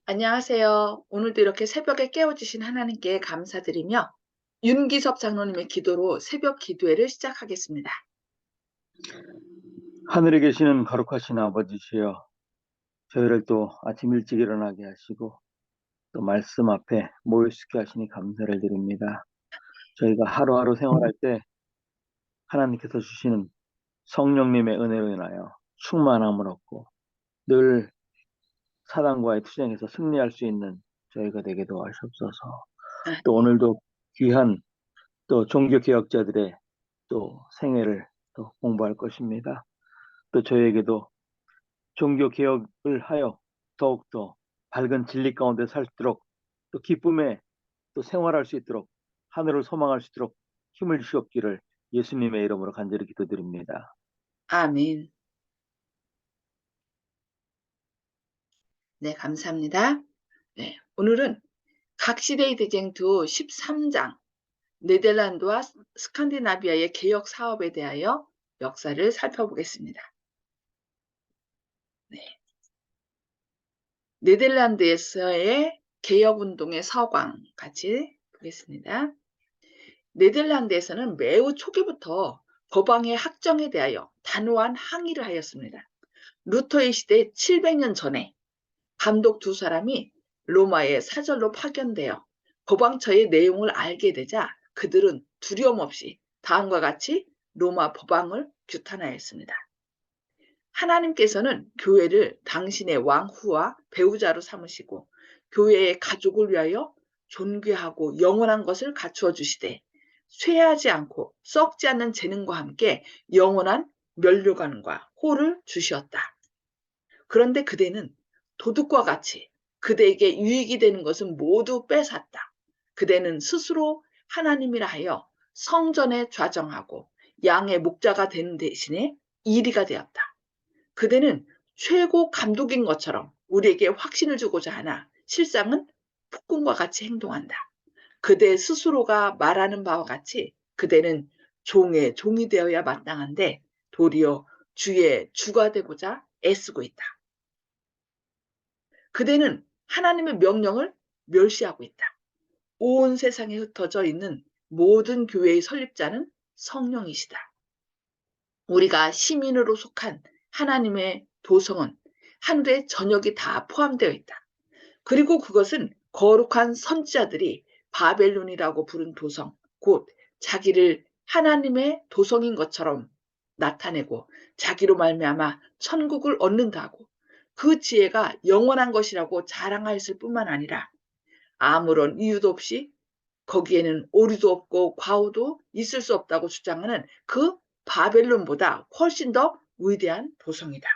안녕하세요. 오늘도 이렇게 새벽에 깨워주신 하나님께 감사드리며 윤기섭 장로님의 기도로 새벽 기도회를 시작하겠습니다. 하늘에 계시는 거룩하신 아버지시여, 저희를 또 아침 일찍 일어나게 하시고 또 말씀 앞에 모여 있게 하시니 감사를 드립니다. 저희가 하루하루 생활할 때 하나님께서 주시는 성령님의 은혜로 인하여 충만함을 얻고 늘 사단과의 투쟁에서 승리할 수 있는 저희가 되게 도와주옵소서. 아, 또 오늘도 귀한 또 종교개혁자들의 또 생애를 또 공부할 것입니다. 또 저에게도 종교개혁을 하여 더욱더 밝은 진리 가운데 살 수 있도록 또 기쁨에 또 생활할 수 있도록 하늘을 소망할 수 있도록 힘을 주시옵기를 예수님의 이름으로 간절히 기도드립니다. 아멘. 네, 감사합니다. 네, 오늘은 각시대의 대쟁투 13장 네덜란드와 스칸디나비아의 개혁 사업에 대하여 역사를 살펴보겠습니다. 네, 네덜란드에서의 개혁운동의 서광 같이 보겠습니다. 네덜란드에서는 매우 초기부터 법왕의 학정에 대하여 단호한 항의를 하였습니다. 루터의 시대 700년 전에 감독 두 사람이 로마에 사절로 파견되어 법왕처의 내용을 알게 되자 그들은 두려움 없이 다음과 같이 로마 법왕을 규탄하였습니다. 하나님께서는 교회를 당신의 왕후와 배우자로 삼으시고 교회의 가족을 위하여 존귀하고 영원한 것을 갖추어 주시되 쇠하지 않고 썩지 않는 재능과 함께 영원한 면류관과 호를 주시었다. 그런데 그대는 도둑과 같이 그대에게 유익이 되는 것은 모두 뺏었다. 그대는 스스로 하나님이라 하여 성전에 좌정하고 양의 목자가 되는 대신에 이리가 되었다. 그대는 최고 감독인 것처럼 우리에게 확신을 주고자 하나 실상은 폭군과 같이 행동한다. 그대 스스로가 말하는 바와 같이 그대는 종의 종이 되어야 마땅한데 도리어 주의 주가 되고자 애쓰고 있다. 그대는 하나님의 명령을 멸시하고 있다. 온 세상에 흩어져 있는 모든 교회의 설립자는 성령이시다. 우리가 시민으로 속한 하나님의 도성은 하늘의 전역이 다 포함되어 있다. 그리고 그것은 거룩한 선지자들이 바벨론이라고 부른 도성, 곧 자기를 하나님의 도성인 것처럼 나타내고 자기로 말미암아 천국을 얻는다고 그 지혜가 영원한 것이라고 자랑하였을 뿐만 아니라 아무런 이유도 없이 거기에는 오류도 없고 과오도 있을 수 없다고 주장하는 그 바벨론보다 훨씬 더 위대한 도성이다.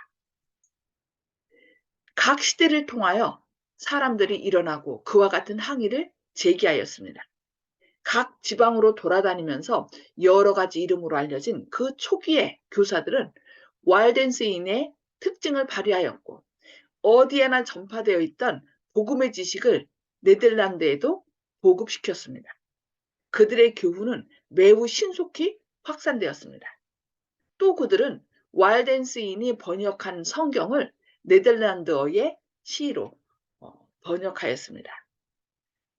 각 시대를 통하여 사람들이 일어나고 그와 같은 항의를 제기하였습니다. 각 지방으로 돌아다니면서 여러 가지 이름으로 알려진 그 초기의 교사들은 와일덴스인의 특징을 발휘하였고 어디에나 전파되어 있던 복음의 지식을 네덜란드에도 보급시켰습니다. 그들의 교훈은 매우 신속히 확산되었습니다. 또 그들은 와일덴스인이 번역한 성경을 네덜란드어의 시로 번역하였습니다.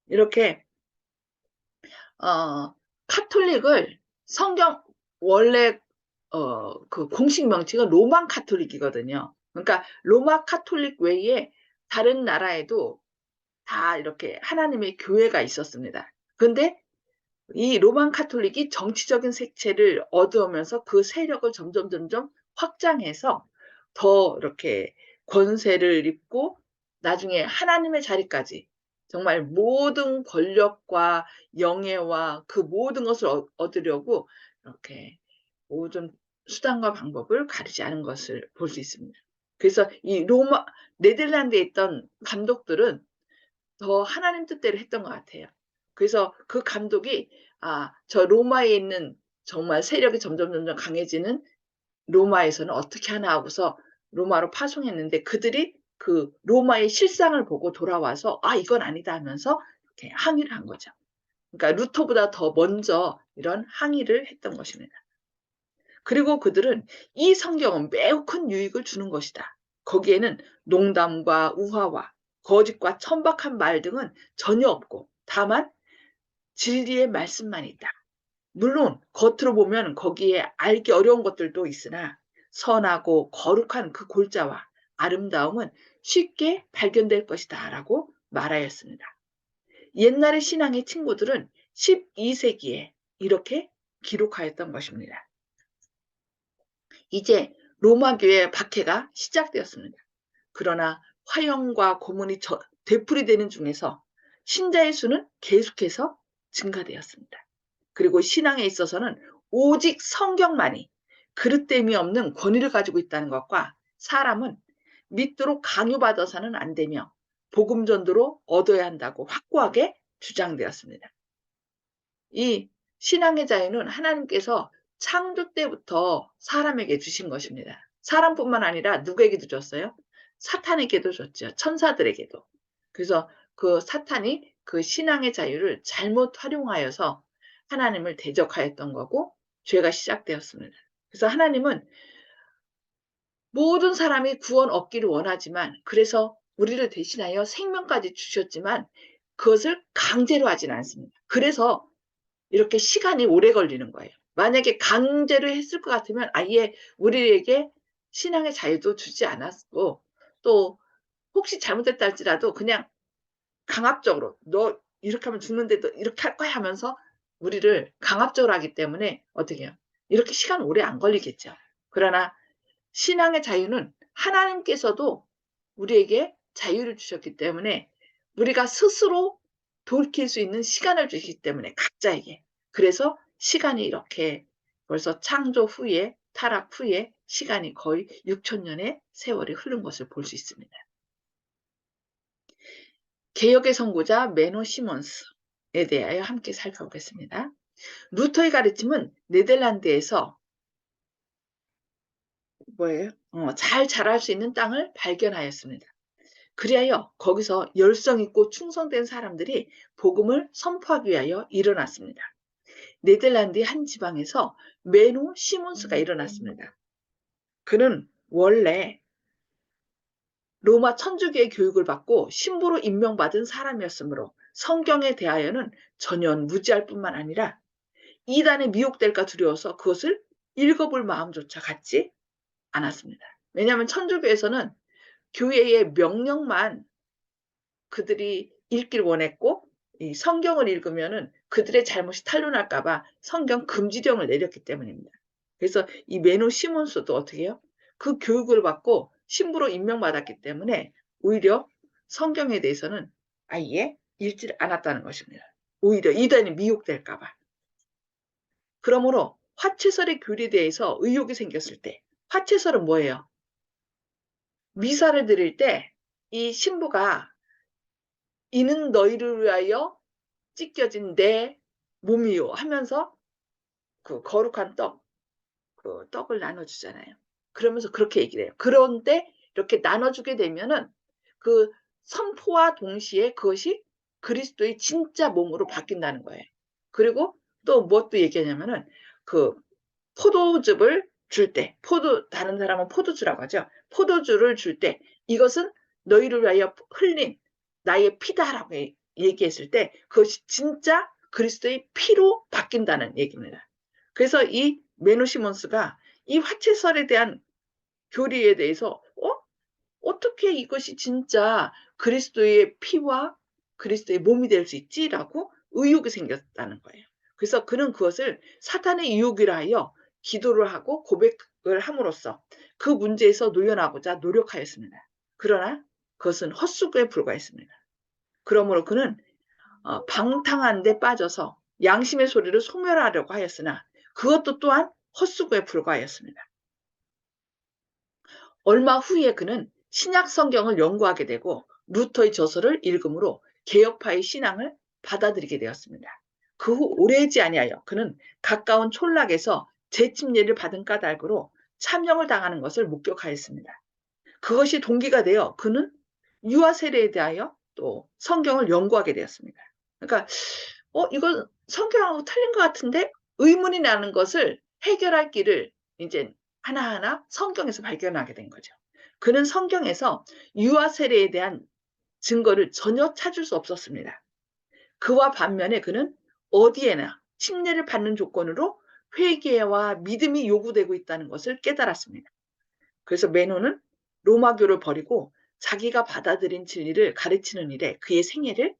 이렇게 카톨릭을 성경 원래 그 공식 명칭은 로만 카톨릭이거든요. 그러니까 로마 카톨릭 외에 다른 나라에도 다 이렇게 하나님의 교회가 있었습니다. 근데 이 로만 카톨릭이 정치적인 색채를 얻어오면서 그 세력을 점점 확장해서 더 이렇게 권세를 입고 나중에 하나님의 자리까지 정말 모든 권력과 영예와 그 모든 것을 얻으려고 이렇게 모든 수단과 방법을 가리지 않은 것을 볼 수 있습니다. 그래서 이 로마 네덜란드에 있던 감독들은 더 하나님 뜻대로 했던 것 같아요. 그래서 그 감독이 저 로마에 있는 정말 세력이 점점 강해지는 로마에서는 어떻게 하나 하고서 로마로 파송했는데 그들이 그 로마의 실상을 보고 돌아와서 이건 아니다 하면서 이렇게 항의를 한 거죠. 그러니까 루터보다 더 먼저 이런 항의를 했던 것입니다. 그리고 그들은 이 성경은 매우 큰 유익을 주는 것이다. 거기에는 농담과 우화와 거짓과 천박한 말 등은 전혀 없고 다만 진리의 말씀만 있다. 물론 겉으로 보면 거기에 알기 어려운 것들도 있으나 선하고 거룩한 그 골자와 아름다움은 쉽게 발견될 것이다 라고 말하였습니다. 옛날의 신앙의 친구들은 12세기에 이렇게 기록하였던 것입니다. 이제 로마교회 박해가 시작되었습니다. 그러나 화형과 고문이 되풀이되는 중에서 신자의 수는 계속해서 증가되었습니다. 그리고 신앙에 있어서는 오직 성경만이 그릇됨이 없는 권위를 가지고 있다는 것과 사람은 믿도록 강요받아서는 안 되며 복음 전도로 얻어야 한다고 확고하게 주장되었습니다. 이 신앙의 자유는 하나님께서 창조 때부터 사람에게 주신 것입니다. 사람뿐만 아니라 누구에게도 줬어요? 사탄에게도 줬죠. 천사들에게도. 그래서 그 사탄이 그 신앙의 자유를 잘못 활용하여서 하나님을 대적하였던 거고 죄가 시작되었습니다. 그래서 하나님은 모든 사람이 구원 얻기를 원하지만 그래서 우리를 대신하여 생명까지 주셨지만 그것을 강제로 하진 않습니다. 그래서 이렇게 시간이 오래 걸리는 거예요. 만약에 강제로 했을 것 같으면 아예 우리에게 신앙의 자유도 주지 않았고 또 혹시 잘못됐다 할지라도 그냥 강압적으로 너 이렇게 하면 죽는데도 이렇게 할 거야 하면서 우리를 강압적으로 하기 때문에 어떻게 해요? 이렇게 시간 오래 안 걸리겠죠. 그러나 신앙의 자유는 하나님께서도 우리에게 자유를 주셨기 때문에 우리가 스스로 돌이킬 수 있는 시간을 주시기 때문에 각자에게. 그래서 시간이 이렇게 벌써 창조 후에 타락 후에 시간이 거의 6,000년의 세월이 흐른 것을 볼 수 있습니다. 개혁의 선구자 메노 시몬스에 대하여 함께 살펴보겠습니다. 루터의 가르침은 네덜란드에서 뭐예요? 잘 자랄 수 있는 땅을 발견하였습니다. 그리하여 거기서 열성 있고 충성된 사람들이 복음을 선포하기 위하여 일어났습니다. 네덜란드의 한 지방에서 메노 시몬스가 일어났습니다. 그는 원래 로마 천주교의 교육을 받고 신부로 임명받은 사람이었으므로 성경에 대하여는 전혀 무지할 뿐만 아니라 이단에 미혹될까 두려워서 그것을 읽어볼 마음조차 갖지 않았습니다. 왜냐하면 천주교에서는 교회의 명령만 그들이 읽기를 원했고 이 성경을 읽으면은 그들의 잘못이 탄로날까 봐 성경 금지령을 내렸기 때문입니다. 그래서 이 메노 시몬스도 어떻게 해요? 그 교육을 받고 신부로 임명받았기 때문에 오히려 성경에 대해서는 아예 읽지 않았다는 것입니다. 오히려 이단이 미혹될까 봐. 그러므로 화채설의 교리에 대해서 의혹이 생겼을 때 화채설은 뭐예요? 미사를 드릴 때 이 신부가 이는 너희를 위하여 찢겨진 내 몸이요 하면서 그 거룩한 그 떡을 나눠주잖아요. 그러면서 그렇게 얘기를 해요. 그런데 이렇게 나눠주게 되면은 그 선포와 동시에 그것이 그리스도의 진짜 몸으로 바뀐다는 거예요. 그리고 또 무엇도 얘기하냐면은 그 포도즙을 줄 때, 다른 사람은 포도주라고 하죠. 포도주를 줄 때 이것은 너희를 위하여 흘린 나의 피다라고 얘기했을 때 그것이 진짜 그리스도의 피로 바뀐다는 얘기입니다. 그래서 이 메노시몬스가 이 화채설에 대한 교리에 대해서 어떻게 이것이 진짜 그리스도의 피와 그리스도의 몸이 될 수 있지라고 의혹이 생겼다는 거예요. 그래서 그는 그것을 사탄의 유혹이라 하여 기도를 하고 고백을 함으로써 그 문제에서 놓여나고자 노력하였습니다. 그러나 그것은 헛수고에 불과했습니다. 그러므로 그는 방탕한 데 빠져서 양심의 소리를 소멸하려고 하였으나 그것도 또한 헛수고에 불과하였습니다. 얼마 후에 그는 신약 성경을 연구하게 되고 루터의 저서를 읽음으로 개혁파의 신앙을 받아들이게 되었습니다. 그 후 오래지 아니하여 그는 가까운 촌락에서 재침례를 받은 까닭으로 참형을 당하는 것을 목격하였습니다. 그것이 동기가 되어 그는 유아 세례에 대하여 또 성경을 연구하게 되었습니다. 그러니까 이건 성경하고 틀린 것 같은데 의문이 나는 것을 해결할 길을 이제 하나하나 성경에서 발견하게 된 거죠. 그는 성경에서 유아 세례에 대한 증거를 전혀 찾을 수 없었습니다. 그와 반면에 그는 어디에나 침례를 받는 조건으로 회개와 믿음이 요구되고 있다는 것을 깨달았습니다. 그래서 메노는 로마교를 버리고 자기가 받아들인 진리를 가르치는 일에 그의 생애를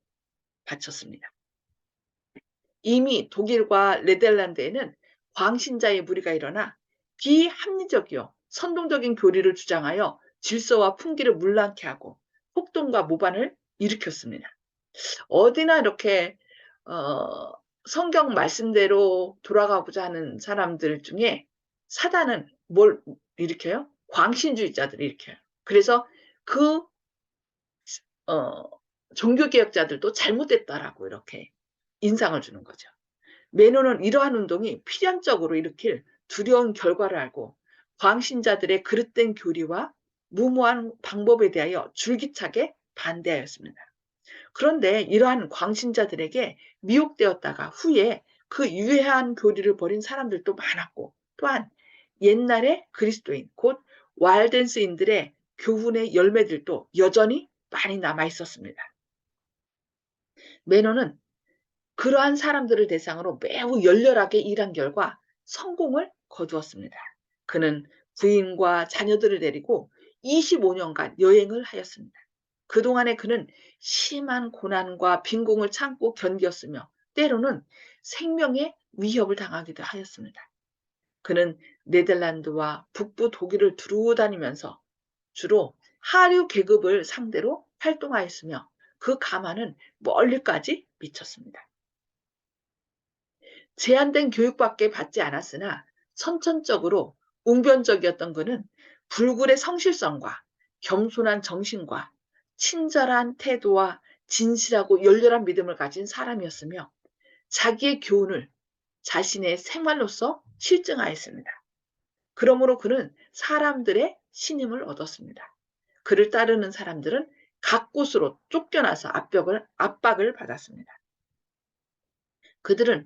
바쳤습니다. 이미 독일과 네덜란드에는 광신자의 무리가 일어나 비합리적이요 선동적인 교리를 주장하여 질서와 풍기를 문란케 하고 폭동과 모반을 일으켰습니다. 어디나 이렇게 어, 성경 말씀대로 돌아가고자 하는 사람들 중에 사단은 뭘 일으켜요? 광신주의자들을 일으켜요. 그래서 그 어, 종교개혁자들도 잘못됐다라고 이렇게 인상을 주는 거죠. 메노는 이러한 운동이 필연적으로 일으킬 두려운 결과를 알고 광신자들의 그릇된 교리와 무모한 방법에 대하여 줄기차게 반대하였습니다. 그런데 이러한 광신자들에게 미혹되었다가 후에 그 유해한 교리를 버린 사람들도 많았고, 또한 옛날의 그리스도인 곧 와일den스인들의 교훈의 열매들도 여전히 많이 남아 있었습니다. 매너는 그러한 사람들을 대상으로 매우 열렬하게 일한 결과 성공을 거두었습니다. 그는 부인과 자녀들을 데리고 25년간 여행을 하였습니다. 그동안에 그는 심한 고난과 빈궁을 참고 견디었으며 때로는 생명의 위협을 당하기도 하였습니다. 그는 네덜란드와 북부 독일을 두루 다니면서 주로 하류 계급을 상대로 활동하였으며 그 가만은 멀리까지 미쳤습니다. 제한된 교육밖에 받지 않았으나 선천적으로 웅변적이었던 그는 불굴의 성실성과 겸손한 정신과 친절한 태도와 진실하고 열렬한 믿음을 가진 사람이었으며 자기의 교훈을 자신의 생활로서 실증하였습니다. 그러므로 그는 사람들의 신임을 얻었습니다. 그를 따르는 사람들은 각 곳으로 쫓겨나서 압박을 받았습니다. 그들은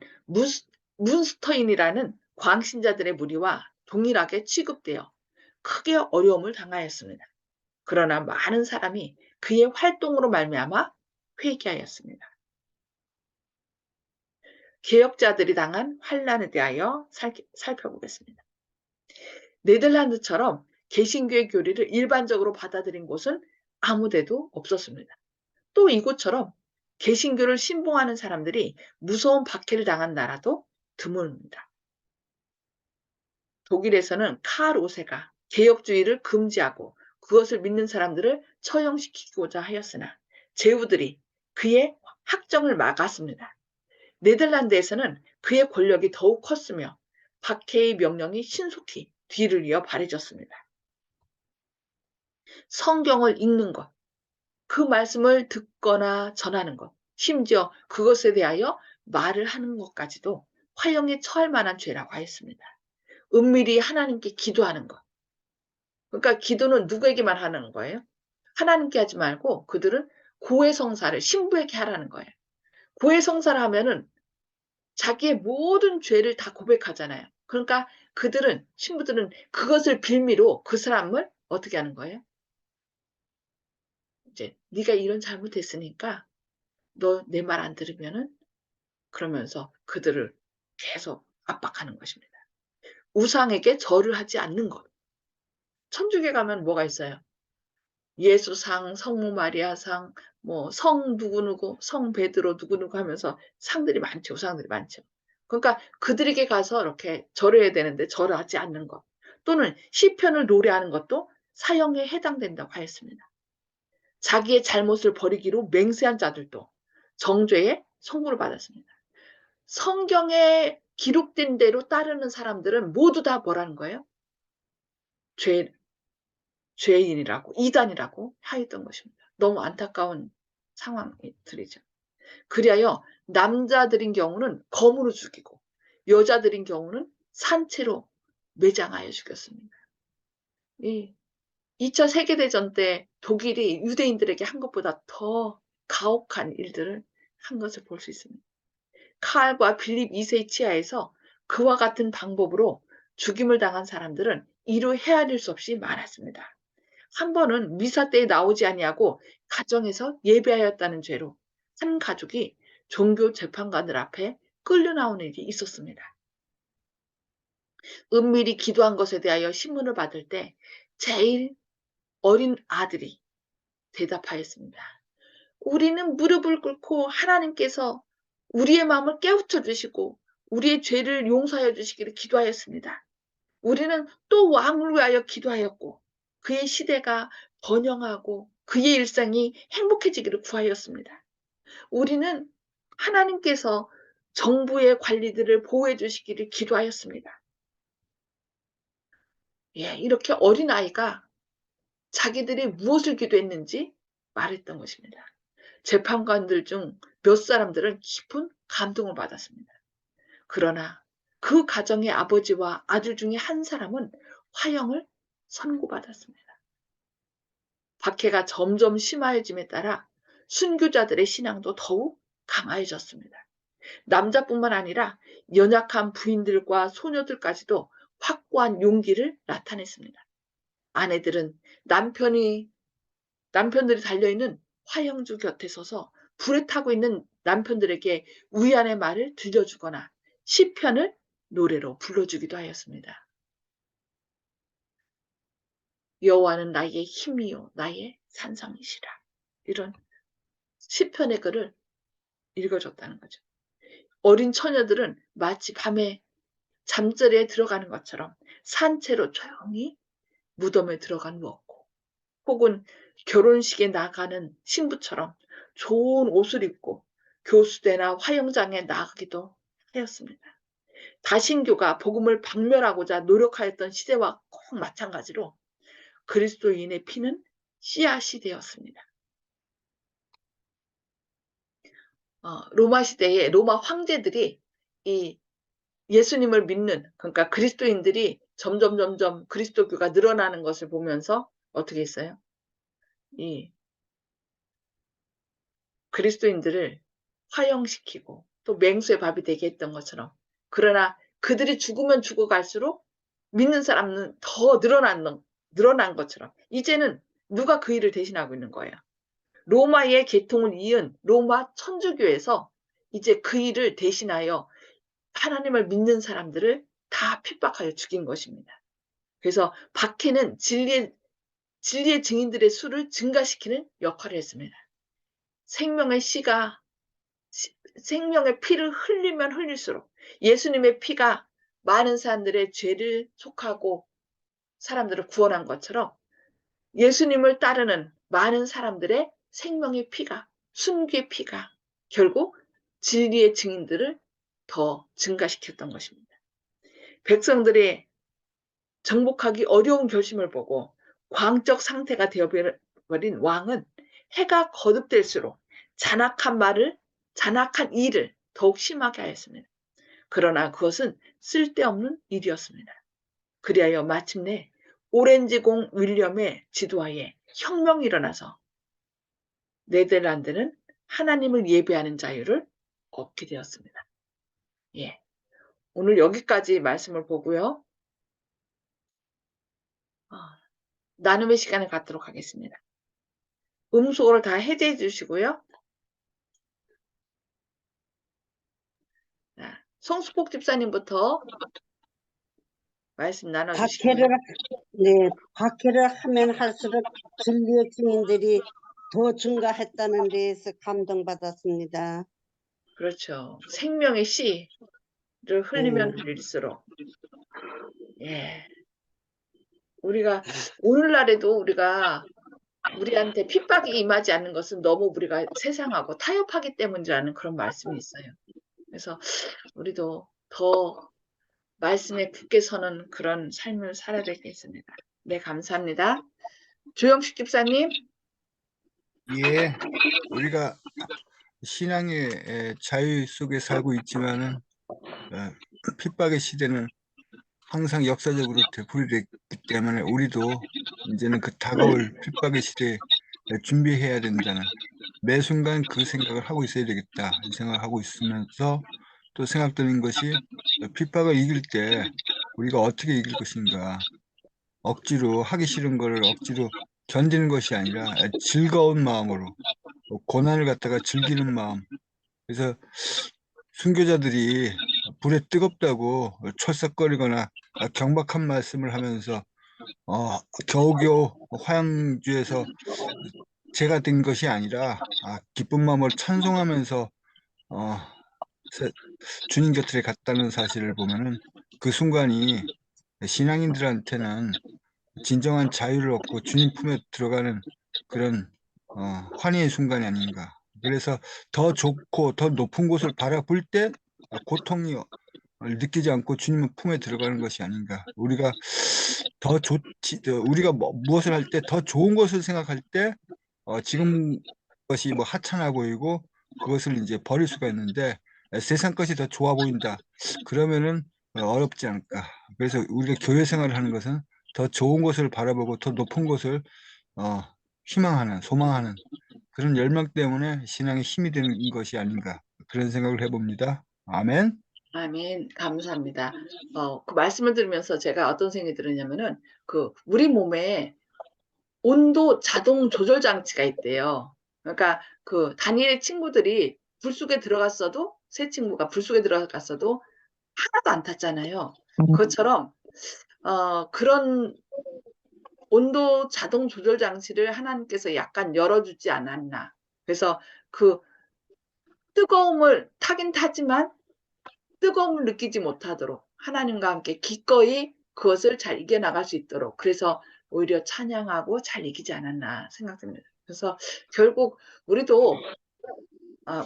문스터인이라는 광신자들의 무리와 동일하게 취급되어 크게 어려움을 당하였습니다. 그러나 많은 사람이 그의 활동으로 말미암아 회개하였습니다. 개혁자들이 당한 환란에 대하여 살펴보겠습니다. 네덜란드처럼 개신교의 교리를 일반적으로 받아들인 곳은 아무데도 없었습니다. 또 이곳처럼 개신교를 신봉하는 사람들이 무서운 박해를 당한 나라도 드뭅니다. 독일에서는 칼 5세가 개혁주의를 금지하고 그것을 믿는 사람들을 처형시키고자 하였으나 제후들이 그의 확정을 막았습니다. 네덜란드에서는 그의 권력이 더욱 컸으며 박해의 명령이 신속히 뒤를 이어 바래졌습니다. 성경을 읽는 것, 그 말씀을 듣거나 전하는 것, 심지어 그것에 대하여 말을 하는 것까지도 화형에 처할 만한 죄라고 하였습니다. 은밀히 하나님께 기도하는 것. 그러니까 기도는 누구에게만 하는 거예요? 하나님께 하지 말고 그들은 고해성사를 신부에게 하라는 거예요. 고해성사를 하면은 자기의 모든 죄를 다 고백하잖아요. 그러니까 그들은 신부들은 그것을 빌미로 그 사람을 어떻게 하는 거예요? 이제 네가 이런 잘못했으니까 너 내 말 안 들으면은 그러면서 그들을 계속 압박하는 것입니다. 우상에게 절을 하지 않는 것. 천주교 가면 뭐가 있어요? 예수상, 성모 마리아상, 뭐 성 누구누구, 성 베드로 누구누구 하면서 상들이 많죠. 우상들이 많죠. 그러니까 그들에게 가서 이렇게 절해야 되는데 절을 하지 않는 것. 또는 시편을 노래하는 것도 사형에 해당된다고 하였습니다. 자기의 잘못을 버리기로 맹세한 자들도 정죄의 선고를 받았습니다. 성경에 기록된 대로 따르는 사람들은 모두 다 뭐라는 거예요? 죄인이라고, 이단이라고 하였던 것입니다. 너무 안타까운 상황들이죠. 그리하여 남자들인 경우는 검으로 죽이고 여자들인 경우는 산채로 매장하여 죽였습니다. 이 2차 세계대전 때 독일이 유대인들에게 한 것보다 더 가혹한 일들을 한 것을 볼 수 있습니다. 칼과 빌립 2세의 치하에서 그와 같은 방법으로 죽임을 당한 사람들은 이루 헤아릴 수 없이 많았습니다. 한 번은 미사 때에 나오지 아니하고 가정에서 예배하였다는 죄로 한 가족이 종교 재판관들 앞에 끌려 나오는 일이 있었습니다. 은밀히 기도한 것에 대하여 신문을 받을 때 제일 어린 아들이 대답하였습니다. 우리는 무릎을 꿇고 하나님께서 우리의 마음을 깨우쳐 주시고 우리의 죄를 용서하여 주시기를 기도하였습니다. 우리는 또 왕을 위하여 기도하였고 그의 시대가 번영하고 그의 일상이 행복해지기를 구하였습니다. 우리는 하나님께서 정부의 관리들을 보호해 주시기를 기도하였습니다. 예, 이렇게 어린아이가 자기들이 무엇을 기도했는지 말했던 것입니다. 재판관들 중 몇 사람들은 깊은 감동을 받았습니다. 그러나 그 가정의 아버지와 아들 중에 한 사람은 화형을 선고받았습니다. 박해가 점점 심해짐에 따라 순교자들의 신앙도 더욱 강화해졌습니다. 남자뿐만 아니라 연약한 부인들과 소녀들까지도 확고한 용기를 나타냈습니다. 아내들은 남편들이 달려있는 화형주 곁에 서서 불에 타고 있는 남편들에게 위안의 말을 들려주거나 시편을 노래로 불러주기도 하였습니다. 여호와는 나의 힘이요 나의 산성이시라. 이런 시편의 글을 읽어줬다는 거죠. 어린 처녀들은 마치 밤에 잠자리에 들어가는 것처럼 산채로 조용히 무덤에 들어가 누웠고 혹은 결혼식에 나가는 신부처럼 좋은 옷을 입고 교수대나 화영장에 나가기도 하였습니다. 다신교가 복음을 박멸하고자 노력하였던 시대와 꼭 마찬가지로 그리스도인의 피는 씨앗이 되었습니다. 로마 시대에 로마 황제들이 이 예수님을 믿는 그러니까 그리스도인들이 점점 그리스도교가 늘어나는 것을 보면서 어떻게 했어요? 이 그리스도인들을 화형시키고 또 맹수의 밥이 되게 했던 것처럼 그러나 그들이 죽으면 죽어갈수록 믿는 사람은 더 늘어난 것처럼 이제는 누가 그 일을 대신하고 있는 거예요. 로마의 계통을 이은 로마 천주교에서 이제 그 일을 대신하여 하나님을 믿는 사람들을 다 핍박하여 죽인 것입니다. 그래서 박해는 진리의 증인들의 수를 증가시키는 역할을 했습니다. 생명의 씨가 생명의 피를 흘리면 흘릴수록 예수님의 피가 많은 사람들의 죄를 속하고 사람들을 구원한 것처럼 예수님을 따르는 많은 사람들의 생명의 피가 순교의 피가 결국 진리의 증인들을 더 증가시켰던 것입니다. 백성들의 정복하기 어려운 결심을 보고 광적 상태가 되어버린 왕은 해가 거듭될수록 잔악한 일을 더욱 심하게 하였습니다. 그러나 그것은 쓸데없는 일이었습니다. 그리하여 마침내 오렌지공 윌리엄의 지도하에 혁명이 일어나서 네덜란드는 하나님을 예배하는 자유를 얻게 되었습니다. 예, 오늘 여기까지 말씀을 보고요. 나눔의 시간을 갖도록 하겠습니다. 음소거를 다 해제해 주시고요. 송수복 집사님부터 말씀 나눠주시고요. 박해를 하면 할수록 진리의 증인들이 더 증가했다는 데에서 감동받았습니다. 그렇죠. 생명의 씨를 흘리면 흘릴수록 예, 우리가 오늘날에도 우리한테 핍박이 임하지 않는 것은 너무 우리가 세상하고 타협하기 때문이라는 그런 말씀이 있어요. 그래서 우리도 더 말씀에 굳게 서는 그런 삶을 살아야 되겠습니다. 네, 감사합니다. 조영식 집사님. 예, 우리가 신앙의 자유 속에 살고 있지만은 핍박의 시대는 항상 역사적으로 되풀이됐기 때문에 우리도 이제는 그 다가올 핍박의 시대에 준비해야 된다는 매 순간 그 생각을 하고 있어야 되겠다 이 생각을 하고 있으면서 또 생각드는 것이 핍박을 이길 때 우리가 어떻게 이길 것인가 억지로 하기 싫은 거를 억지로 견디는 것이 아니라 즐거운 마음으로 고난을 갖다가 즐기는 마음. 그래서 순교자들이 불에 뜨겁다고 철썩거리거나 경박한 말씀을 하면서 겨우겨우 화양주에서 제가 된 것이 아니라 기쁜 마음으로 찬송하면서 어, 세- 주님 곁에 갔다는 사실을 보면은 그 순간이 신앙인들한테는 진정한 자유를 얻고 주님 품에 들어가는 그런 환희의 순간이 아닌가. 그래서 더 좋고 더 높은 곳을 바라볼 때 고통이 느끼지 않고 주님 품에 들어가는 것이 아닌가. 우리가 더 좋지, 우리가 무엇을 할 때 더 좋은 것을 생각할 때 지금 것이 뭐 하찮아 보이고 그것을 이제 버릴 수가 있는데 세상 것이 더 좋아 보인다. 그러면은 어렵지 않을까. 그래서 우리가 교회 생활을 하는 것은 더 좋은 것을 바라보고 더 높은 것을 어, 희망하는, 소망하는 그런 열망 때문에 신앙의 힘이 되는 것이 아닌가. 그런 생각을 해봅니다. 아멘. 아멘. 감사합니다. 그 말씀을 들으면서 제가 어떤 생각이 들었냐면은 우리 몸에 온도 자동 조절 장치가 있대요. 그러니까 다니엘의 친구들이 불 속에 들어갔어도 세 친구가 불 속에 들어갔어도 하나도 안 탔잖아요. 그것처럼 그런 온도 자동 조절 장치를 하나님께서 약간 열어주지 않았나. 그래서 그 뜨거움을 타긴 타지만 뜨거움을 느끼지 못하도록 하나님과 함께 기꺼이 그것을 잘 이겨나갈 수 있도록 그래서 오히려 찬양하고 잘 이기지 않았나 생각됩니다. 그래서 결국 우리도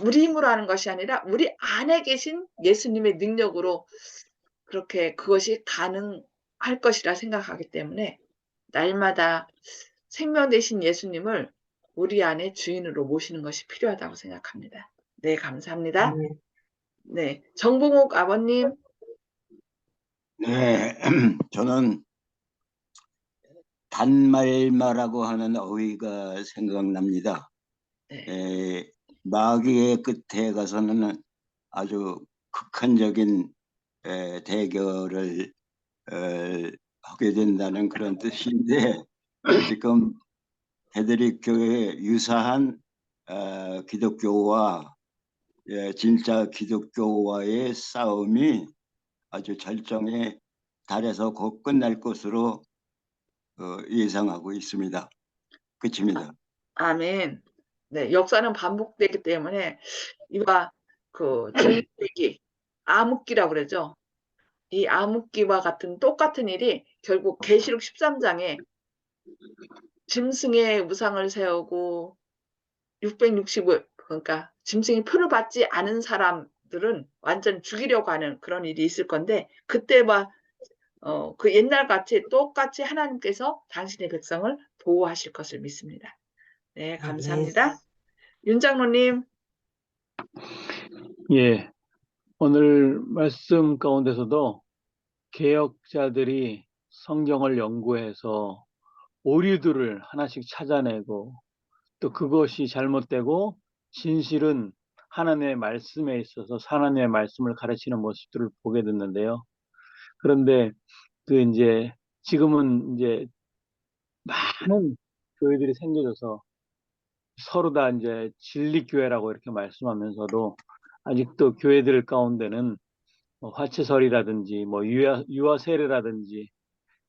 우리 힘으로 하는 것이 아니라 우리 안에 계신 예수님의 능력으로 그렇게 그것이 가능할 것이라 생각하기 때문에 날마다 생명 되신 예수님을 우리 안에 주인으로 모시는 것이 필요하다고 생각합니다. 네, 감사합니다. 네. 네, 정봉옥 아버님. 네, 저는 단말마라고 하는 어휘가 생각납니다. 네. 마귀의 끝에 가서는 아주 극한적인 대결을 하게 된다는 그런 뜻인데 지금 캐톨릭 교회에 유사한 기독교와 진짜 기독교와의 싸움이 아주 절정에 달해서 곧 끝날 것으로 예상하고 있습니다. 끝입니다. 아멘. 네, 역사는 반복되기 때문에 이와 진리기, 암흑기라고 그러죠. 이 암흑기와 같은 똑같은 일이 결국 계시록 13장에 짐승의 우상을 세우고 665 그러니까 짐승의 표를 받지 않은 사람들은 완전 죽이려고 하는 그런 일이 있을 건데 그때와 그 옛날 같이 똑같이 하나님께서 당신의 백성을 보호하실 것을 믿습니다. 네, 감사합니다. 윤 장로님. 예, 오늘 말씀 가운데서도 개혁자들이 성경을 연구해서 오류들을 하나씩 찾아내고 또 그것이 잘못되고 진실은 하나님의 말씀에 있어서 하나님의 말씀을 가르치는 모습들을 보게 됐는데요. 그런데 이제 지금은 이제 많은 교회들이 생겨져서 서로 다 이제 진리교회라고 이렇게 말씀하면서도 아직도 교회들 가운데는 뭐 화채설이라든지 뭐 유아 세례라든지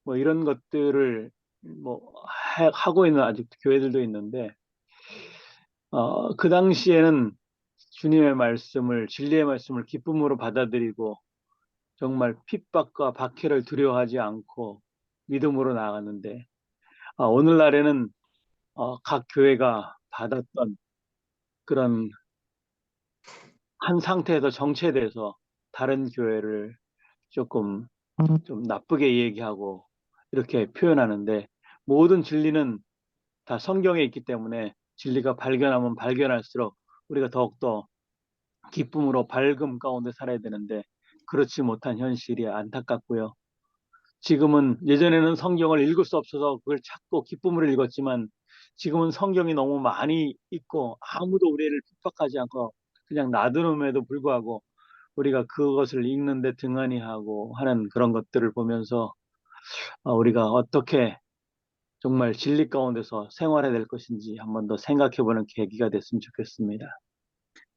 뭐 이런 것들을 뭐 하고 있는 아직도 교회들도 있는데 그 당시에는 주님의 말씀을 진리의 말씀을 기쁨으로 받아들이고 정말 핍박과 박해를 두려워하지 않고 믿음으로 나아갔는데 오늘날에는 각 교회가 받았던 그런 한 상태에서 정체돼서 다른 교회를 조금 좀 나쁘게 얘기하고 이렇게 표현하는데 모든 진리는 다 성경에 있기 때문에 진리가 발견하면 발견할수록 우리가 더욱더 기쁨으로 밝음 가운데 살아야 되는데 그렇지 못한 현실이 안타깝고요. 지금은 예전에는 성경을 읽을 수 없어서 그걸 찾고 기쁨으로 읽었지만 지금은 성경이 너무 많이 있고 아무도 우리를 핍박하지 않고 그냥 놔두음에도 불구하고 우리가 그것을 읽는데 등한히 하고 하는 그런 것들을 보면서 우리가 어떻게 정말 진리 가운데서 생활해야 될 것인지 한 번 더 생각해보는 계기가 됐으면 좋겠습니다.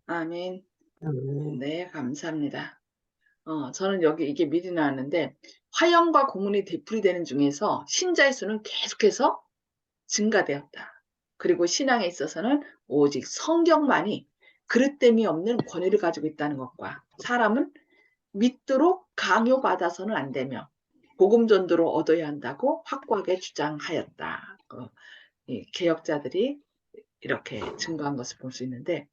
아멘. 아멘. 네, 감사합니다. 저는 여기 이게 미리 나왔는데 화형과 고문이 되풀이되는 중에서 신자의 수는 계속해서 증가되었다. 그리고 신앙에 있어서는 오직 성경만이 그릇됨이 없는 권위를 가지고 있다는 것과 사람은 믿도록 강요받아서는 안 되며 복음 전도로 얻어야 한다고 확고하게 주장하였다. 이 개혁자들이 이렇게 증거한 것을 볼 수 있는데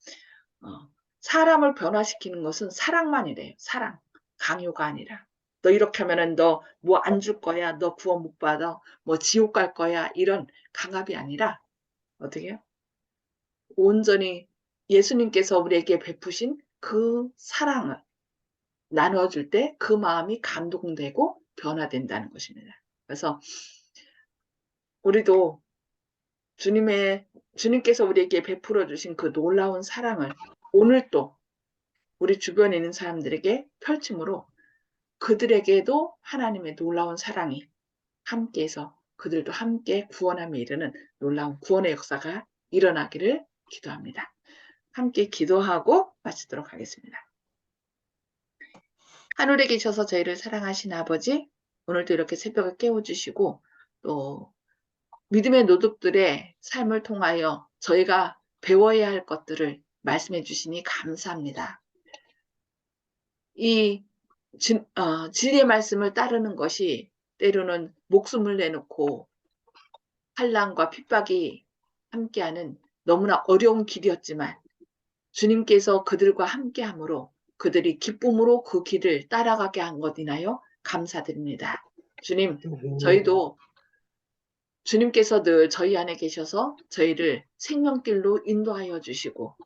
사람을 변화시키는 것은 사랑만이래요. 사랑. 강요가 아니라. 너 이렇게 하면은 너 뭐 안 줄 거야. 너 구원 못 받아. 뭐 지옥 갈 거야. 이런 강압이 아니라 어떻게 해요? 온전히 예수님께서 우리에게 베푸신 그 사랑을 나눠줄 때 그 마음이 감동되고 변화된다는 것입니다. 그래서 우리도 주님께서 우리에게 베풀어 주신 그 놀라운 사랑을 오늘 또 우리 주변에 있는 사람들에게 펼침으로 그들에게도 하나님의 놀라운 사랑이 함께해서 그들도 함께 구원함에 이르는 놀라운 구원의 역사가 일어나기를 기도합니다. 함께 기도하고 마치도록 하겠습니다. 하늘에 계셔서 저희를 사랑하신 아버지, 오늘도 이렇게 새벽을 깨워주시고 또 믿음의 노독들의 삶을 통하여 저희가 배워야 할 것들을 말씀해 주시니 감사합니다. 이 진리의 말씀을 따르는 것이 때로는 목숨을 내놓고 환난과 핍박이 함께하는 너무나 어려운 길이었지만 주님께서 그들과 함께함으로 그들이 기쁨으로 그 길을 따라가게 한 것 인하여 감사드립니다. 주님, 저희도 주님께서 늘 저희 안에 계셔서 저희를 생명길로 인도하여 주시고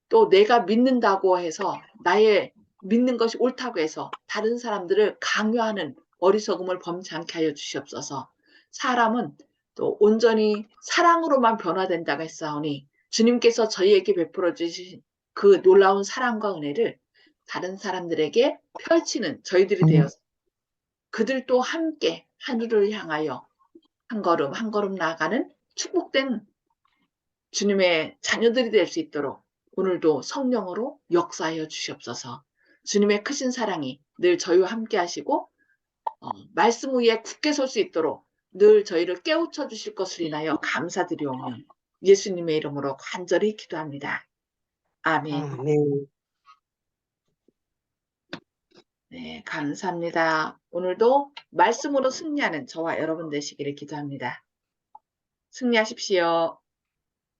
또 내가 믿는다고 해서 나의 믿는 것이 옳다고 해서 다른 사람들을 강요하는 어리석음을 범치 않게 하여 주시옵소서. 사람은 또 온전히 사랑으로만 변화된다고 했사오니 주님께서 저희에게 베풀어 주신 그 놀라운 사랑과 은혜를 다른 사람들에게 펼치는 저희들이 되어서 그들도 함께 하늘을 향하여 한 걸음 한 걸음 나아가는 축복된 주님의 자녀들이 될 수 있도록 오늘도 성령으로 역사하여 주시옵소서. 주님의 크신 사랑이 늘 저희와 함께 하시고 말씀 위에 굳게 설 수 있도록 늘 저희를 깨우쳐 주실 것을 인하여 감사드리오며 예수님의 이름으로 간절히 기도합니다. 아멘. 아멘. 네, 감사합니다. 오늘도 말씀으로 승리하는 저와 여러분 되시기를 기도합니다. 승리하십시오.